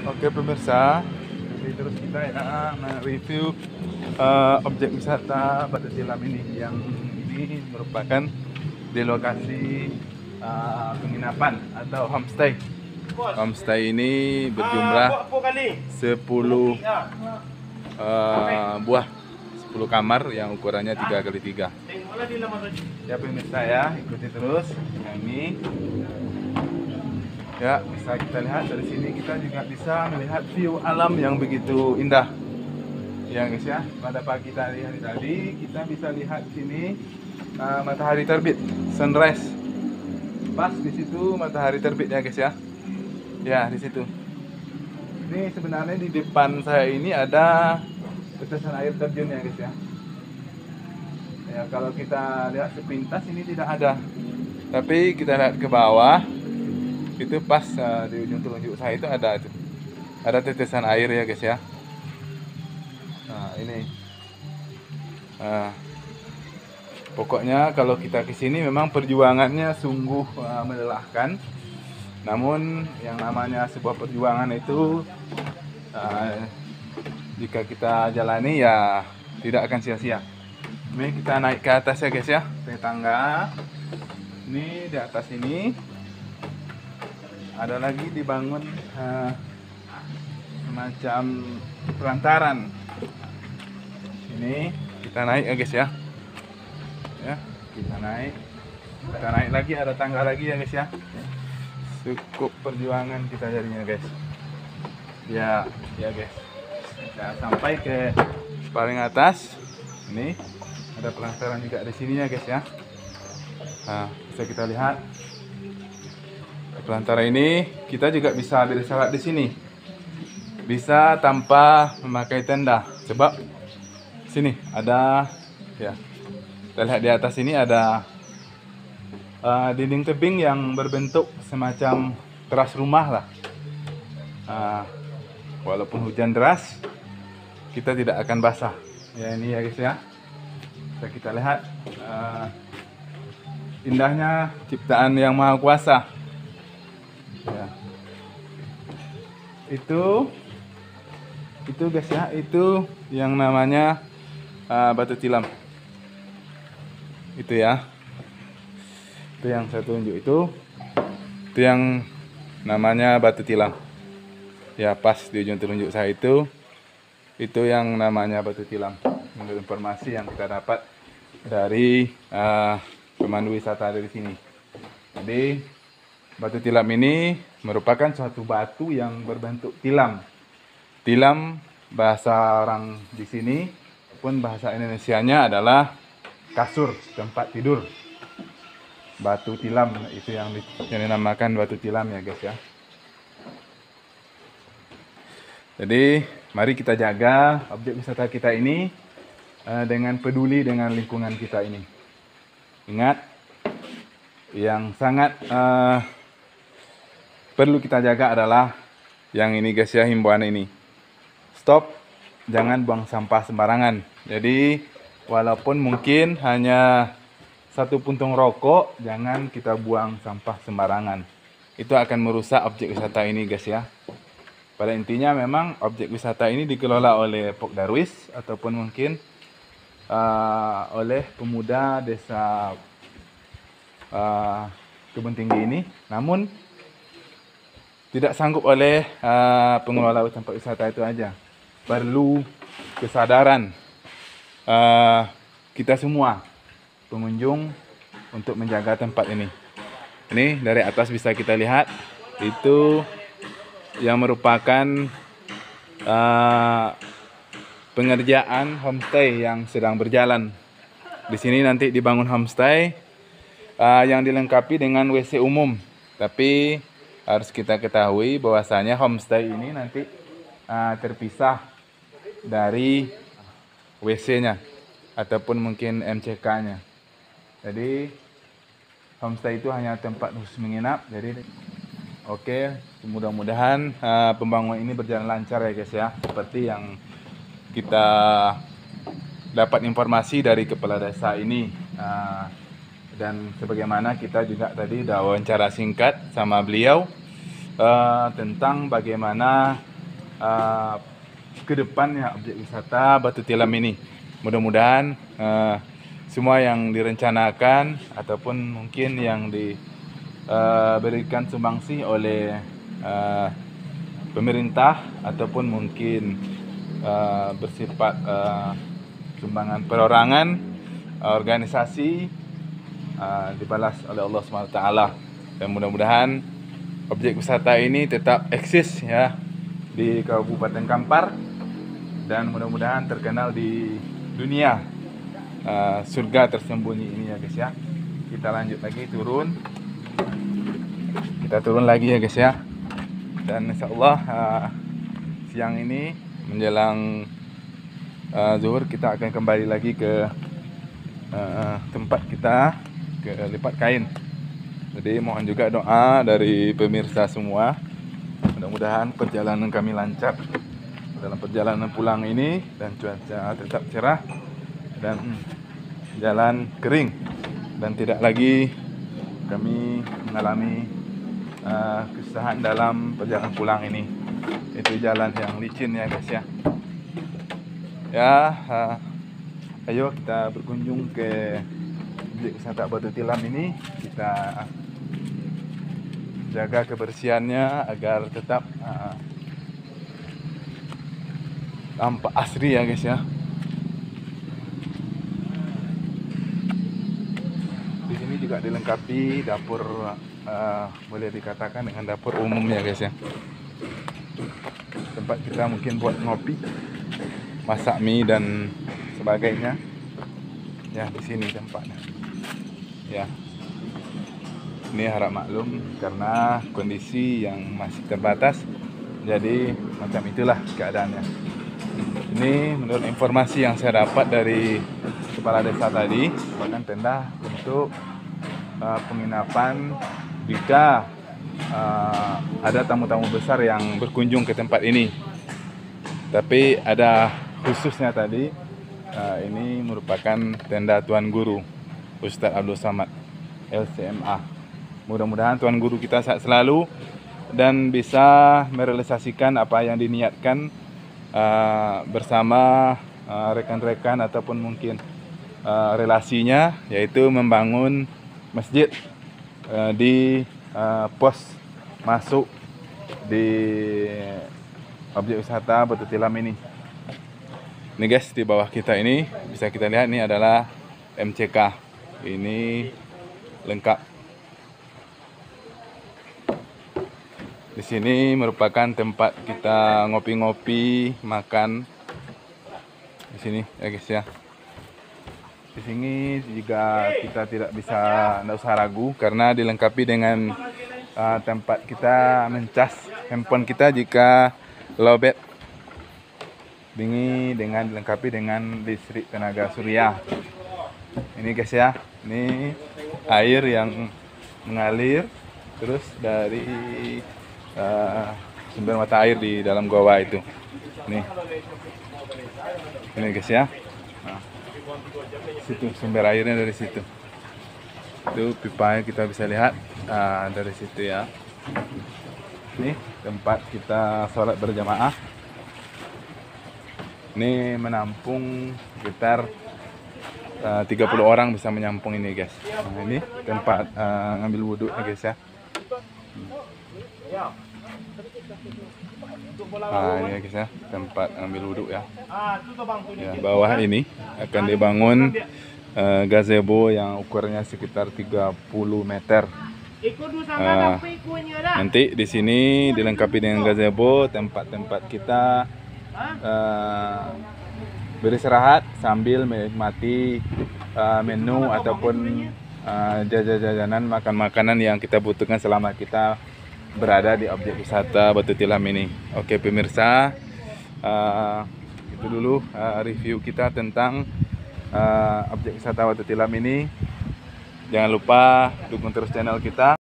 Oke pemirsa, jadi terus kita ya mereview objek wisata Batu Tilam ini, yang ini merupakan di lokasi penginapan atau homestay. Homestay ini berjumlah 10 buah, 10 kamar yang ukurannya 3x3. Ya pemirsa ya, ikuti terus yang ini. Ya, bisa kita lihat dari sini, kita juga bisa melihat view alam yang begitu indah. Ya guys ya, pada pagi hari tadi kita bisa lihat di sini matahari terbit, sunrise. Pas di situ matahari terbit ya guys ya. Ya, di situ. Ini sebenarnya di depan saya ini ada tetesan air terjun ya guys ya. Ya, kalau kita lihat sepintas ini tidak ada. Tapi kita lihat ke bawah, itu pas di ujung telunjuk saya itu ada tetesan air ya guys ya. Nah ini pokoknya kalau kita kesini memang perjuangannya sungguh melelahkan, namun yang namanya sebuah perjuangan itu jika kita jalani ya tidak akan sia-sia. Ini kita naik ke atas ya guys ya, ke tangga. Ini di atas ini ada lagi dibangun semacam pelantaran. Ini kita naik ya guys ya. Ya, kita naik lagi, ada tangga lagi ya guys ya. Cukup perjuangan kita jadinya guys. Ya, ya guys. Kita sampai ke paling atas. Ini ada pelantaran juga di sini ya guys ya. Nah, bisa kita lihat. Pelantara ini kita juga bisa bersolat di sini, bisa tanpa memakai tenda, sebab sini ada ya, kita lihat di atas ini ada dinding tebing yang berbentuk semacam teras rumah lah. Walaupun hujan deras kita tidak akan basah ya. Ini ya guys ya, bisa kita lihat indahnya ciptaan Yang Maha Kuasa. Ya. Itu guys ya, itu yang namanya Batu Tilam. Itu ya, itu yang saya tunjuk, itu yang namanya Batu Tilam. Ya, pas di ujung telunjuk saya itu yang namanya Batu Tilam. Menurut informasi yang kita dapat dari pemandu wisata dari sini. Jadi Batu Tilam ini merupakan suatu batu yang berbentuk tilam. Tilam bahasa orang di sini pun bahasa Indonesianya adalah kasur, tempat tidur. Batu tilam itu yang dinamakan Batu Tilam ya guys ya. Jadi mari kita jaga objek wisata kita ini dengan peduli dengan lingkungan kita ini. Ingat, yang sangat perlu kita jaga adalah yang ini guys ya, himbauan ini. Stop, jangan buang sampah sembarangan. Jadi walaupun mungkin hanya satu puntung rokok, jangan kita buang sampah sembarangan. Itu akan merusak objek wisata ini guys ya. Pada intinya memang objek wisata ini dikelola oleh Pok Darwis ataupun mungkin oleh pemuda desa Kebun Tinggi ini. Namun tidak sanggup oleh pengelola tempat wisata itu aja. Perlu kesadaran kita semua pengunjung untuk menjaga tempat ini. Ini dari atas bisa kita lihat, itu yang merupakan pengerjaan homestay yang sedang berjalan. Di sini nanti dibangun homestay yang dilengkapi dengan WC umum. Tapi harus kita ketahui bahwasanya homestay ini nanti terpisah dari WC-nya ataupun mungkin MCK-nya. Jadi homestay itu hanya tempat khusus menginap. Jadi oke, mudah-mudahan pembangunan ini berjalan lancar ya guys ya. Seperti yang kita dapat informasi dari kepala desa ini. Dan sebagaimana kita juga tadi udah wawancara singkat sama beliau tentang bagaimana ke depannya objek wisata Batu Tilam ini. Mudah-mudahan semua yang direncanakan ataupun mungkin yang diberikan sumbangsi oleh pemerintah ataupun mungkin bersifat sumbangan perorangan, organisasi, dibalas oleh Allah SWT. Dan mudah-mudahan objek wisata ini tetap eksis ya di Kabupaten Kampar, dan mudah-mudahan terkenal di dunia, surga tersembunyi ini ya guys ya. Kita lanjut lagi turun, kita turun lagi ya guys ya. Dan insyaallah siang ini menjelang zuhur kita akan kembali lagi ke tempat kita, ke lipat kain. Jadi mohon juga doa dari pemirsa semua, mudah-mudahan perjalanan kami lancar dalam perjalanan pulang ini, dan cuaca tetap cerah dan jalan kering, dan tidak lagi kami mengalami kesusahan dalam perjalanan pulang ini. Itu jalan yang licin ya guys ya. Ayo kita berkunjung ke objek wisata Batu Tilam ini. Kita jaga kebersihannya agar tetap tampak asri ya guys ya. Di sini juga dilengkapi dapur, boleh dikatakan dengan dapur umum ya guys ya. Tempat kita mungkin buat ngopi, masak mie dan sebagainya. Ya, di sini tempatnya. Ya. Ini harap maklum karena kondisi yang masih terbatas. Jadi macam itulah keadaannya. Ini menurut informasi yang saya dapat dari kepala desa tadi, bahkan tenda untuk penginapan jika ada tamu-tamu besar yang berkunjung ke tempat ini. Tapi ada khususnya tadi, ini merupakan tenda Tuan Guru Ustadz Abdul Samad LCMA. Mudah-mudahan Tuan Guru kita sehat selalu dan bisa merealisasikan apa yang diniatkan bersama rekan-rekan ataupun mungkin relasinya, yaitu membangun masjid di pos masuk di objek wisata Batu Tilam ini. Ini guys, di bawah kita ini bisa kita lihat, ini adalah MCK. Ini lengkap. Di sini merupakan tempat kita ngopi-ngopi, makan. Di sini ya guys ya. Di sini juga kita tidak usah ragu karena dilengkapi dengan tempat kita mencas handphone kita jika lowbat. Ini dengan dilengkapi dengan listrik tenaga surya. Ini guys ya, ini air yang mengalir terus dari sumber mata air di dalam goa itu. Ini guys ya. Nah, situ sumber airnya dari situ. Itu pipa kita bisa lihat dari situ ya. Ini tempat kita sholat berjamaah. Ini menampung sekitar 30 orang bisa menyampung ini guys. Nah, ini tempat ngambil wudhu ya guys ya. Nah ini ya guys ya, tempat ngambil wudhu ya. Ya, bawah ini akan dibangun gazebo yang ukurannya sekitar 30 meter. Nanti di sini dilengkapi dengan gazebo, tempat-tempat kita beristirahat sambil menikmati menu ataupun jajan-jajanan, makan-makanan yang kita butuhkan selama kita berada di objek wisata Batu Tilam ini. Oke pemirsa, itu dulu review kita tentang objek wisata Batu Tilam ini. Jangan lupa dukung terus channel kita.